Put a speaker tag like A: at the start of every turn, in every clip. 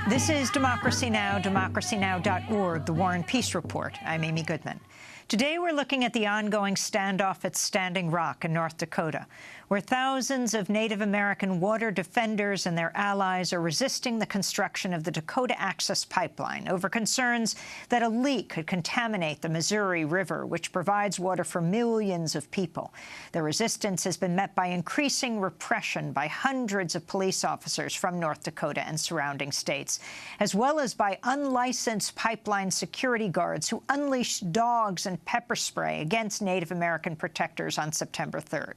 A: This is Democracy Now!, democracynow.org, the War and Peace Report. I'm Amy Goodman. Today we're looking at the ongoing standoff at Standing Rock in North Dakota, where thousands of Native American water defenders and their allies are resisting the construction of the Dakota Access Pipeline over concerns that a leak could contaminate the Missouri River, which provides water for millions of people. The resistance has been met by increasing repression by hundreds of police officers from North Dakota and surrounding states, as well as by unlicensed pipeline security guards who unleashed dogs and pepper spray against Native American protectors on September 3rd.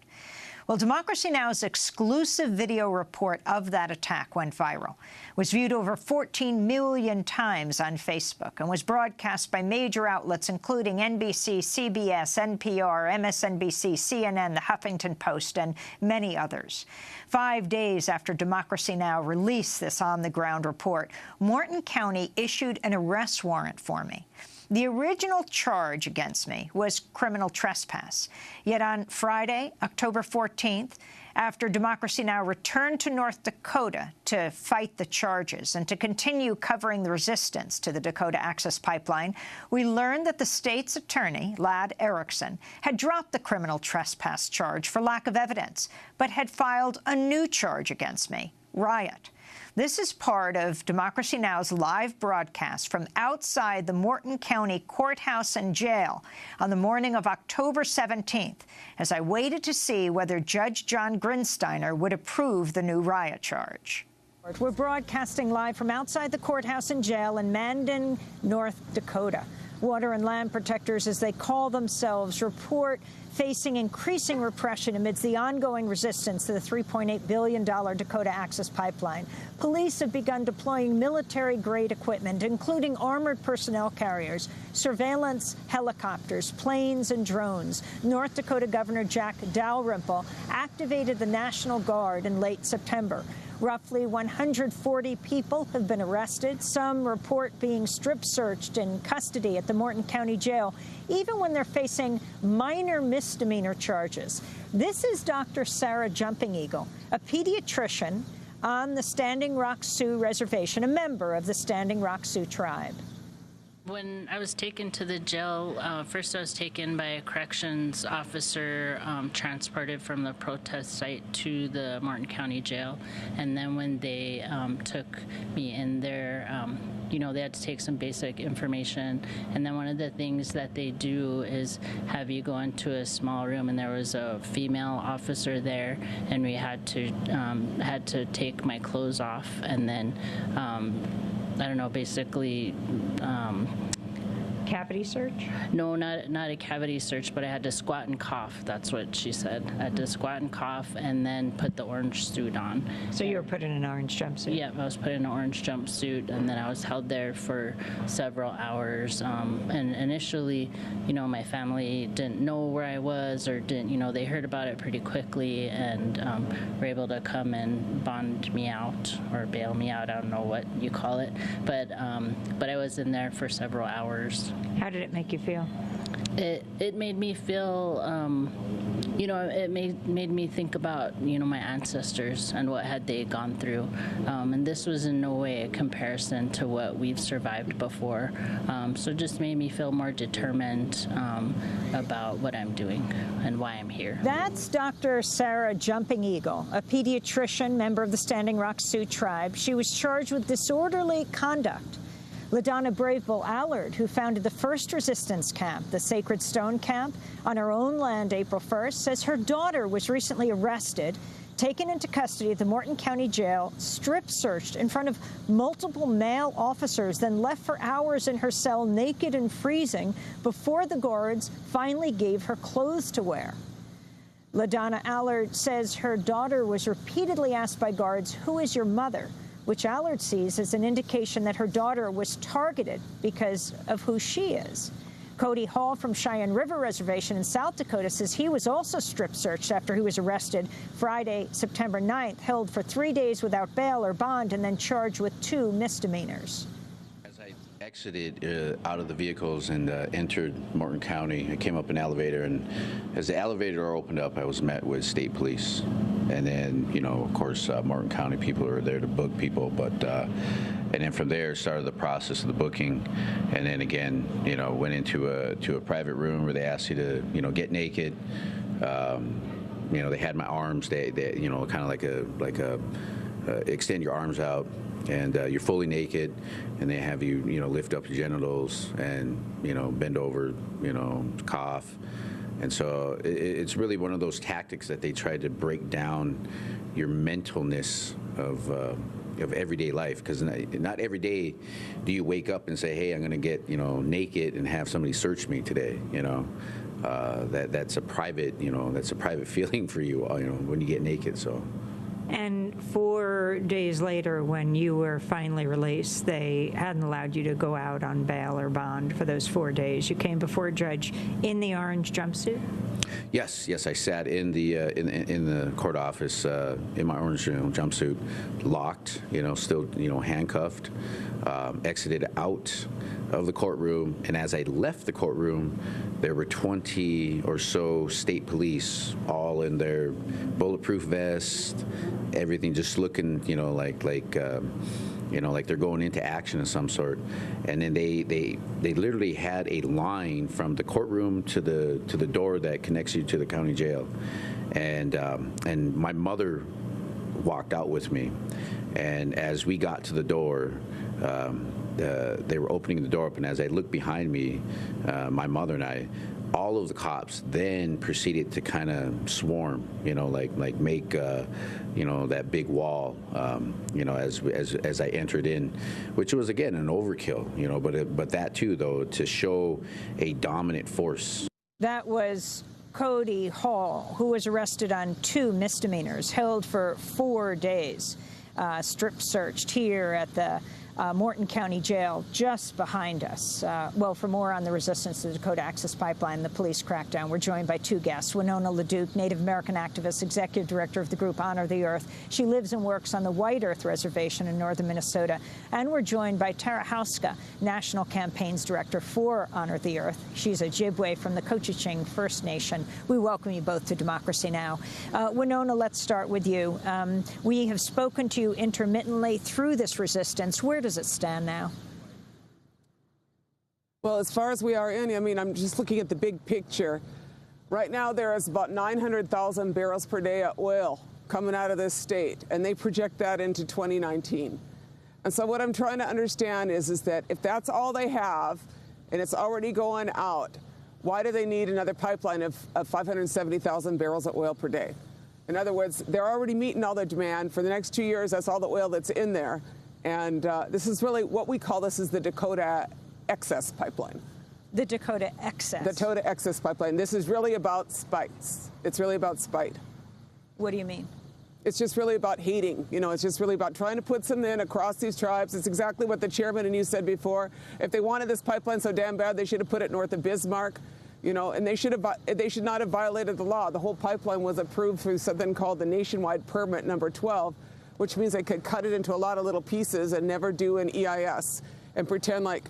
A: Well, Democracy Now!'s exclusive video report of that attack went viral. It was viewed over 14 million times on Facebook and was broadcast by major outlets including NBC, CBS, NPR, MSNBC, CNN, The Huffington Post, and many others. 5 days after Democracy Now! Released this on-the-ground report, Morton County issued an arrest warrant for me. The original charge against me was criminal trespass. Yet on Friday, October 14th, after Democracy Now! Returned to North Dakota to fight the charges and to continue covering the resistance to the Dakota Access Pipeline, we learned that the state's attorney, Ladd Erickson, had dropped the criminal trespass charge for lack of evidence, but had filed a new charge against me, riot. This is part of Democracy Now!'s live broadcast from outside the Morton County Courthouse and Jail on the morning of October 17th, as I waited to see whether Judge John Grinsteiner would approve the new riot charge. We're broadcasting live from outside the courthouse and jail in Mandan, North Dakota. Water and land protectors, as they call themselves, report facing increasing repression amidst the ongoing resistance to the $3.8 billion Dakota Access Pipeline. Police have begun deploying military-grade equipment, including armored personnel carriers, surveillance helicopters, planes, and drones. North Dakota Governor Jack Dalrymple activated the National Guard in late September. Roughly 140 people have been arrested. Some report being strip-searched in custody at the Morton County Jail, even when they're facing minor misdemeanor charges. This is Dr. Sarah Jumping Eagle, a pediatrician on the Standing Rock Sioux Reservation, a member of the Standing Rock Sioux tribe.
B: When I was taken to the jail, first I was taken by a corrections officer, transported from the protest site to the Morton County Jail. And then when they took me in there, you know, they had to take some basic information. And then one of the things that they do is have you go into a small room, and there was a female officer there, and we had to take my clothes off, and then I don't know, basically...
A: Cavity search?
B: No, not a cavity search, but I had to squat and cough. That's what she said. I had to squat and cough and then put the orange suit on.
A: So you were put in an orange jumpsuit?
B: Yeah, I was put in an orange jumpsuit, and then I was held there for several hours. And initially, you know, my family didn't know where I was, or didn't, you know, they heard about it pretty quickly and were able to come and bond me out or bail me out. I don't know what you call it, but I was in there for several hours.
A: How did it make you feel?
B: It made me feel, you know, it made me think about, you know, my ancestors and what had they gone through. And this was in no way a comparison to what we've survived before. So it just made me feel more determined about what I'm doing and why I'm here. That's
A: Dr. Sarah Jumping Eagle, a pediatrician, member of the Standing Rock Sioux tribe. She was charged with disorderly conduct. LaDonna Braveville Allard, who founded the first resistance camp, the Sacred Stone Camp, on her own land April 1st, says her daughter was recently arrested, taken into custody at the Morton County Jail, strip-searched in front of multiple male officers, then left for hours in her cell naked and freezing before the guards finally gave her clothes to wear. LaDonna Allard says her daughter was repeatedly asked by guards, "Who is your mother?" which Allard sees as an indication that her daughter was targeted because of who she is. Cody Hall from Cheyenne River Reservation in South Dakota says he was also strip-searched after he was arrested Friday, September 9th, held for 3 days without bail or bond, and then charged with 2 misdemeanors.
C: As I exited out of the vehicles and entered Morton County, I came up an elevator, and as the elevator door opened up, I was met with state police. and then, you know, of course, Martin County people are there to book people, but and then from there started the process of the booking, and then again, you know, went into a private room where they asked you to, you know, get naked. You know, they had my arms. They you know, kind of like a extend your arms out, and you're fully naked, and they have you, you know, lift up your genitals and, you know, bend over, you know, cough. And so it's really one of those tactics that they try to break down your mentalness of everyday life, because not every day do you wake up and say, hey, I'm going to get, you know, naked and have somebody search me today, you know. That's a private, you know, that's a private feeling for you, you know, when you get naked. So.
A: And 4 days later, when you were finally released, they hadn't allowed you to go out on bail or bond for those 4 days. You came before a judge in the orange jumpsuit?
C: Yes, I sat in the court office in my orange jumpsuit, locked, you know, still, you know, handcuffed, exited out of the courtroom, and as I left the courtroom, there were 20 or so state police, all in their bulletproof vests, everything, just looking, you know, like you know, like they're going into action of some sort. And then they literally had a line from the courtroom to the door that connects you to the county jail. And my mother walked out with me. And as we got to the door, they were opening the door up, and as I looked behind me, my mother and I, all of the cops then proceeded to kind of swarm, you know, like make, you know, that big wall, you know, as I entered in, which was again an overkill, you know, but that too, though, to show a dominant force. That was Cody Hall, who was arrested on 2 misdemeanors, held for 4 days, strip searched here at the Morton County Jail just behind us. Well, for more on the resistance to the Dakota Access Pipeline, the police crackdown, we're joined by 2 guests. Winona LeDuc, Native American activist, executive director of the group Honor the Earth. She lives and works on the White Earth Reservation in northern Minnesota. And we're joined by Tara Hauska, national campaigns director for Honor the Earth. She's a Ojibwe from the Cochiching First Nation. We welcome you both to Democracy Now! Winona, let's start with you. We have spoken to you intermittently through this resistance. Where does it stand now?
D: Well, as far as we are in, I mean, I'm just looking at the big picture. Right now, there is about 900,000 barrels per day of oil coming out of this state, and they project that into 2019. And so what I'm trying to understand is that if that's all they have, and it's already going out, why do they need another pipeline of 570,000 barrels of oil per day? In other words, they're already meeting all the demand. For the next 2 years, that's all the oil that's in there. And this is really what we call this is the Dakota Excess Pipeline. The
A: Dakota Excess?
D: The Dakota Excess Pipeline. This is really about spites. It's really about spite.
A: What do you mean?
D: It's just really about hating. You know, it's just really about trying to put something in across these tribes. It's exactly what the chairman and you said before. If they wanted this pipeline so damn bad, they should have put it north of Bismarck. You know, and they should not have violated the law. The whole pipeline was approved through something called the Nationwide Permit number 12, which means they could cut it into a lot of little pieces and never do an EIS and pretend like,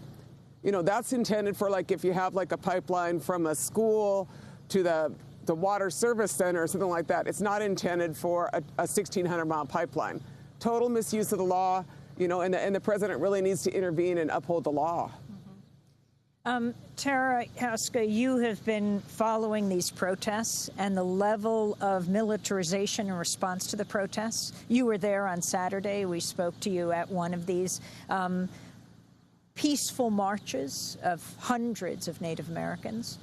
D: you know, that's intended for like if you have like a pipeline from a school to the water service center or something like that. It's not intended for a 1,600-mile pipeline. Total misuse of the law, you know, and the president really needs to intervene and uphold the law.
A: Tara Hauska, you have been following these protests and the level of militarization in response to the protests. You were there on Saturday. We spoke to you at one of these peaceful marches of hundreds of Native Americans.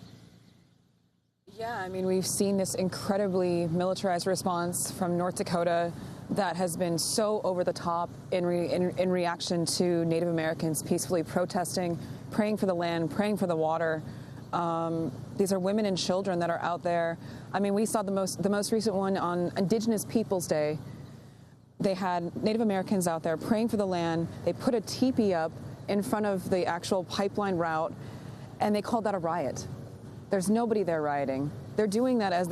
E: Yeah, I mean, we've seen this incredibly militarized response from North Dakota that has been so over the top in reaction to Native Americans peacefully protesting, praying for the land, praying for the water. These are women and children that are out there. I mean, we saw the most recent one on Indigenous Peoples Day. They had Native Americans out there praying for the land. They put a teepee up in front of the actual pipeline route, and they called that a riot. There's nobody there rioting. They're doing that as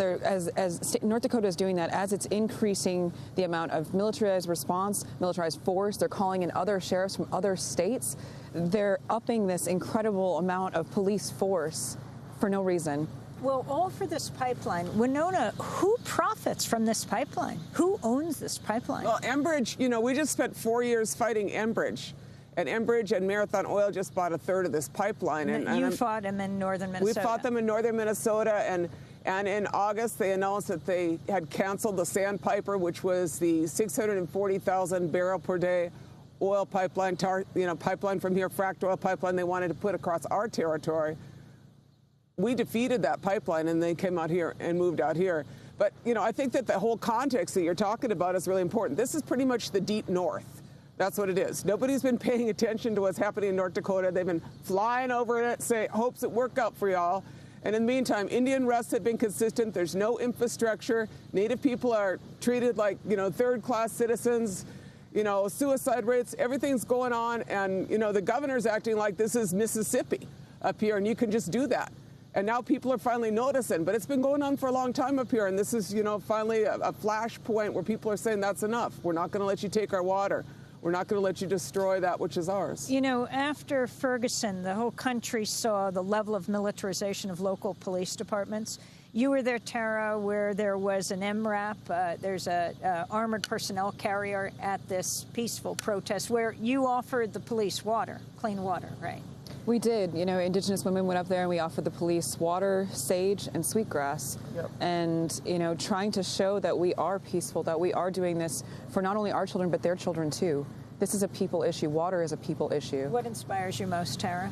E: North Dakota is doing that as it's increasing the amount of militarized response, militarized force. They're calling in other sheriffs from other states. They're upping this incredible amount of police force for no reason.
A: Well, all for this pipeline. Winona, who profits from this pipeline? Who owns this pipeline?
D: Well, Enbridge, you know, we just spent 4 years fighting Enbridge. And Enbridge and Marathon Oil just bought a third of this pipeline.
A: And you fought them in northern Minnesota.
D: We fought them in northern Minnesota, and in August they announced that they had canceled the Sandpiper, which was the 640,000 barrel per day oil pipeline, pipeline from here, fracked oil pipeline they wanted to put across our territory. We defeated that pipeline, and they came out here and moved out here. But, you know, I think that the whole context that you're talking about is really important. This is pretty much the deep north. That's what it is. Nobody's been paying attention to what's happening in North Dakota. They've been flying over it, say hopes it work out for y'all. And in the meantime, Indian arrests have been consistent. There's no infrastructure. Native people are treated like, you know, third-class citizens. You know, suicide rates, everything's going on. And, you know, the governor's acting like this is Mississippi up here, and you can just do that. And now people are finally noticing. But it's been going on for a long time up here. And this is, you know, finally a flashpoint where people are saying that's enough. We're not going to let you take our water. We're not going to let you destroy that which is ours.
A: You know, after Ferguson, the whole country saw the level of militarization of local police departments. You were there, Tara, where there was an MRAP. There's a armored personnel carrier at this peaceful protest where you offered the police water, clean water, right?
E: We did. You know, Indigenous women went up there and we offered the police water, sage, and sweetgrass. Yep. And, you know, trying to show that we are peaceful, that we are doing this for not only our children, but their children, too. This is a people issue. Water is a people issue.
A: What inspires you most, Tara?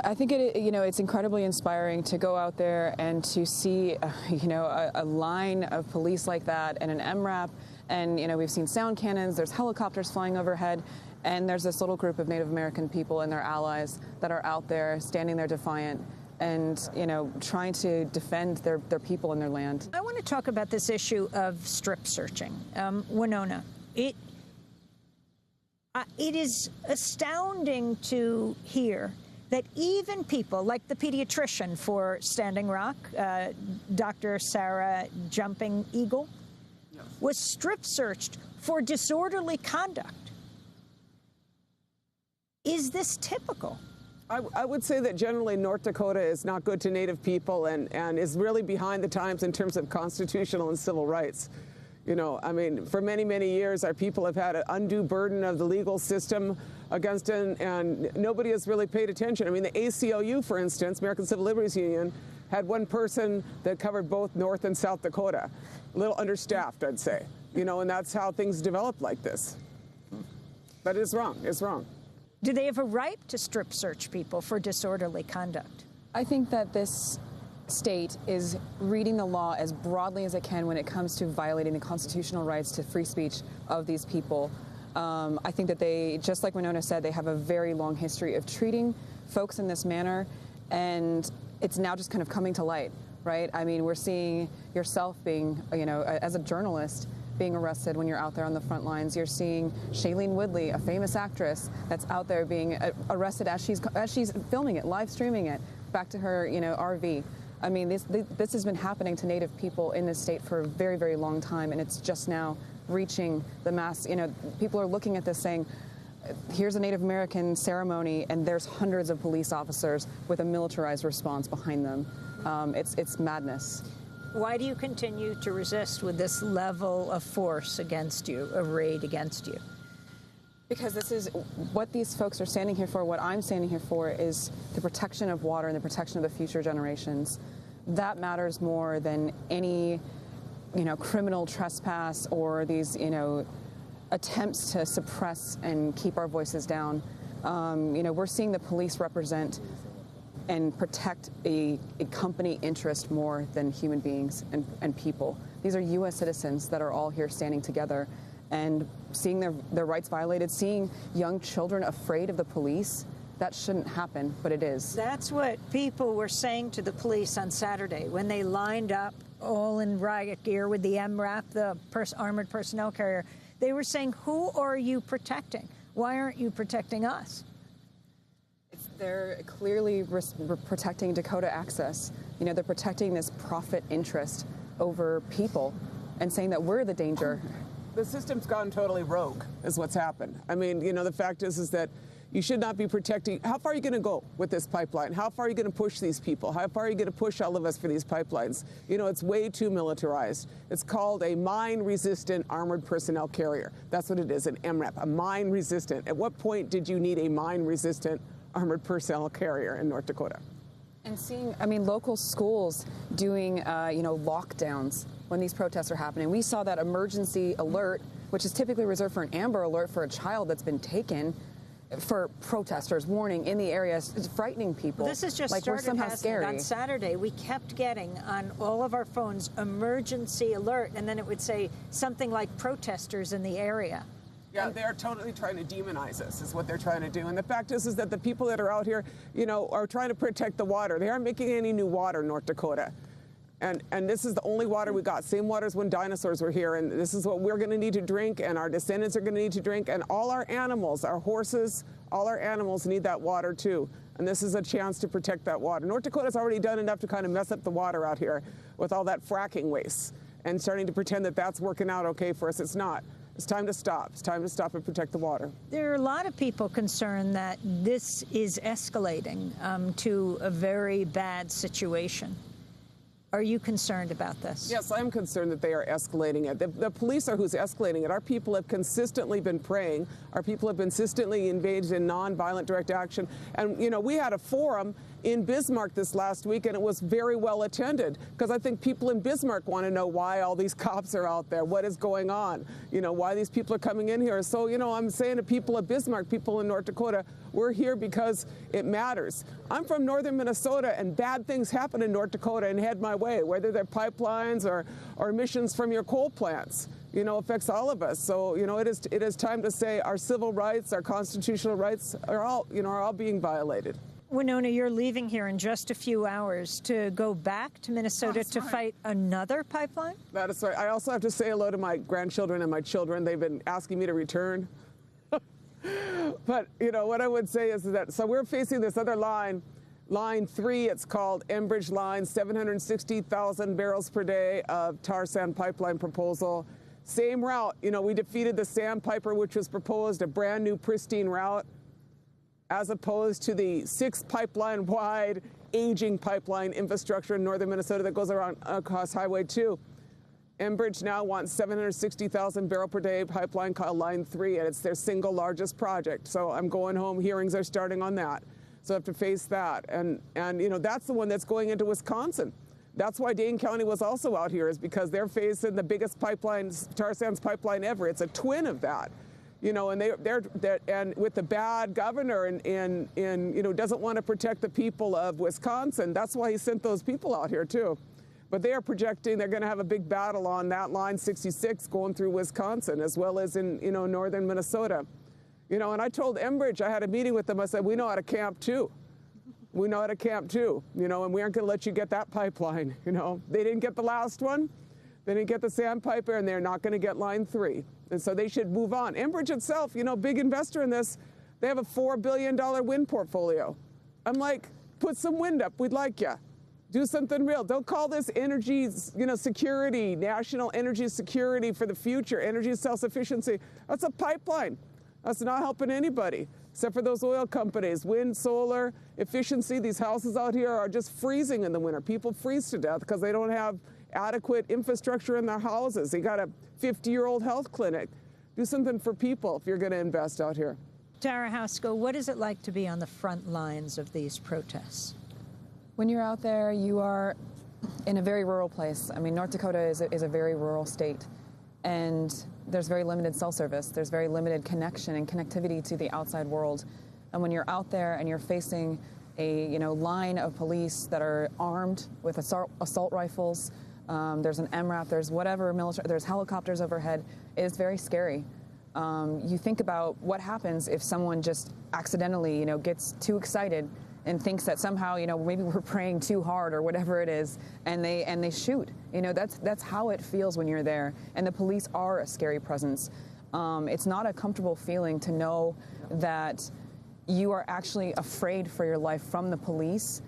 E: I think it's incredibly inspiring to go out there and to see, a line of police like that and an MRAP. And, you know, we've seen sound cannons, there's helicopters flying overhead. And there's this little group of Native American people and their allies that are out there standing there defiant and, you know, trying to defend their people and their land.
A: I want to talk about this issue of strip searching. Winona, it is astounding to hear that even people like the pediatrician for Standing Rock, Dr. Sarah Jumping Eagle, was strip searched for disorderly conduct. Is this typical?
D: I would say that generally North Dakota is not good to Native people and is really behind the times in terms of constitutional and civil rights. You know, I mean, for many, many years, our people have had an undue burden of the legal system against it, and nobody has really paid attention. I mean, the ACLU, for instance, American Civil Liberties Union, had one person that covered both North and South Dakota. A little understaffed, I'd say. You know, and that's how things develop like this. But it's wrong. It's wrong.
A: Do they have a right to strip search people for disorderly conduct?
E: I think that this state is reading the law as broadly as it can when it comes to violating the constitutional rights to free speech of these people. I think that they, just like Winona said, they have a very long history of treating folks in this manner, and it's now just kind of coming to light, right? I mean, we're seeing yourself being, you know, as a journalist, being arrested when you're out there on the front lines. You're seeing Shailene Woodley, a famous actress, that's out there being arrested as she's filming it, live streaming it, back to her, you know, RV. I mean, this has been happening to Native people in this state for a very, very long time, and it's just now reaching the mass. You know, people are looking at this saying, here's a Native American ceremony, and there's hundreds of police officers with a militarized response behind them. It's madness.
A: Why do you continue to resist with this level of force against you, a raid against you?
E: Because this is what these folks are standing here for, what I'm standing here for, is the protection of water and the protection of the future generations. That matters more than any, you know, criminal trespass or these, you know, attempts to suppress and keep our voices down. You know, we're seeing the police represent and protect a company interest more than human beings and people. These are U.S. citizens that are all here standing together, and seeing their rights violated, seeing young children afraid of the police, that shouldn't happen, but it is.
A: That's what people were saying to the police on Saturday when they lined up all in riot gear with the MRAP, the armored personnel carrier. They were saying, who are you protecting? Why aren't you protecting us?
E: They're clearly protecting Dakota Access. You know, they're protecting this profit interest over people and saying that we're the danger.
D: The system's gone totally rogue, is what's happened. I mean, you know, the fact is that, You should not be protecting. How far are you going to go with this pipeline? How far are you going to push these people? How far are you going to push all of us for these pipelines? You know, it's way too militarized. It's called a mine-resistant armored personnel carrier. That's what it is, an MRAP, a mine-resistant. At what point did you need a mine-resistant armored personnel carrier in North Dakota?
E: And seeing, I mean, local schools doing, lockdowns when these protests are happening. We saw that emergency alert, which is typically reserved for an Amber Alert for a child that's been taken, for protesters, warning in the area, it's frightening people.
A: Well, this is just
E: like
A: started,
E: we're somehow scary.
A: On Saturday, we kept getting on all of our phones emergency alert, and then it would say something like protesters in the area.
D: Yeah, they're totally trying to demonize us, is what they're trying to do. And the fact is that the people that are out here, you know, are trying to protect the water. They aren't making any new water in North Dakota. And this is the only water we got, same water as when dinosaurs were here. And this is what we're going to need to drink, and our descendants are going to need to drink. And all our animals, our horses, all our animals need that water too. And this is a chance to protect that water. North Dakota's already done enough to kind of mess up the water out here with all that fracking waste and starting to pretend that that's working out okay for us. It's not. It's time to stop. It's time to stop and protect the water.
A: There are a lot of people concerned that this is escalating to a very bad situation. Are you concerned about this?
D: Yes, I'm concerned that they are escalating it. The police are who's escalating it. Our people have consistently been praying. Our people have consistently engaged in nonviolent direct action. And, you know, we had a forum in Bismarck this last week, and it was very well attended, because I think people in Bismarck want to know why all these cops are out there, what is going on, you know, why these people are coming in here. So, you know, I'm saying to people of Bismarck, people in North Dakota, we're here because it matters. I'm from northern Minnesota, and bad things happen in North Dakota and head my way, whether they're pipelines or emissions from your coal plants. You know, affects all of us. So, you know, it is time to say our civil rights, our constitutional rights are all being violated.
A: Winona, you're leaving here in just a few hours to go back to Minnesota to fight another pipeline?
D: That is right. I also have to say hello to my grandchildren and my children. They've been asking me to return. But, you know, what I would say is that, so we're facing this other line, Line 3, it's called Enbridge Line, 760,000 barrels per day of tar sand pipeline proposal. Same route. You know, we defeated the Sandpiper, which was proposed, a brand new pristine route, as opposed to the 6 pipeline-wide aging pipeline infrastructure in northern Minnesota that goes around across Highway 2. Enbridge now wants 760,000 barrel per day pipeline called Line 3, and it's their single largest project. So I'm going home. Hearings are starting on that. So I have to face that. And you know, that's the one that's going into Wisconsin. That's why Dane County was also out here, is because they're facing the biggest tar sands pipeline ever. It's a twin of that. You know, and they're and with the bad governor and you know, doesn't want to protect the people of Wisconsin. That's why he sent those people out here too. But they are projecting they're going to have a big battle on that line 66 going through Wisconsin, as well as in, you know, northern Minnesota. You know, and I told Enbridge, I had a meeting with them. I said, we know how to camp too. We know how to camp too. You know, and we aren't going to let you get that pipeline. You know, they didn't get the last one. They didn't get the Sandpiper, and they're not going to get Line 3. And so they should move on. Enbridge itself, you know, big investor in this, they have a $4 billion wind portfolio. I'm like, put some wind up. We'd like you. Do something real. Don't call this energy, you know, security, national energy security for the future, energy self-sufficiency. That's a pipeline. That's not helping anybody, except for those oil companies. Wind, solar, efficiency. These houses out here are just freezing in the winter. People freeze to death because they don't have adequate infrastructure in their houses. They got a 50-year-old health clinic. Do something for people if you're going to invest out here.
A: Tara Haskell, what is it like to be on the front lines of these protests?
E: When you're out there, you are in a very rural place. I mean, North Dakota is a very rural state, and there's very limited cell service. There's very limited connection and connectivity to the outside world. And when you're out there and you're facing a, you know, line of police that are armed with assault rifles, there's an MRAP, there's whatever military, there's helicopters overhead, it is very scary. You think about what happens if someone just accidentally, you know, gets too excited and thinks that somehow, you know, maybe we're praying too hard or whatever it is, and they shoot. You know, that's how it feels when you're there. And the police are a scary presence. It's not a comfortable feeling to know that you are actually afraid for your life from the police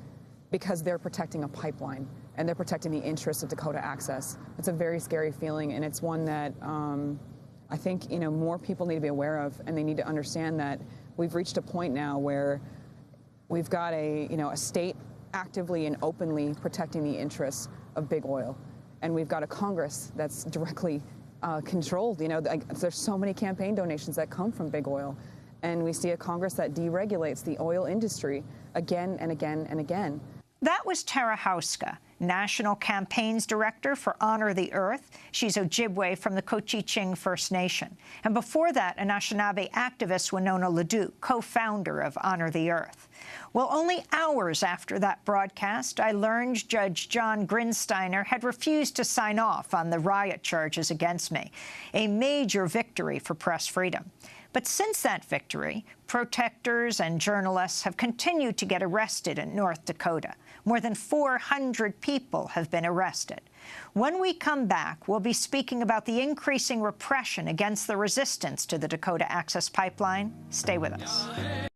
E: because they're protecting a pipeline and they're protecting the interests of Dakota Access. It's a very scary feeling, and it's one that I think, you know, more people need to be aware of, and they need to understand that we've reached a point now where we've got a state actively and openly protecting the interests of big oil, and we've got a Congress that's directly controlled. There's so many campaign donations that come from big oil, and we see a Congress that deregulates the oil industry again and again and again.
A: That was Tara Hauska, National Campaigns Director for Honor the Earth. She's Ojibwe from the Cochiching First Nation. And before that, Anishinaabe activist Winona LeDuc, co-founder of Honor the Earth. Well, only hours after that broadcast, I learned Judge John Grinsteiner had refused to sign off on the riot charges against me, a major victory for press freedom. But since that victory, protesters and journalists have continued to get arrested in North Dakota. More than 400 people have been arrested. When we come back, we'll be speaking about the increasing repression against the resistance to the Dakota Access Pipeline. Stay with us.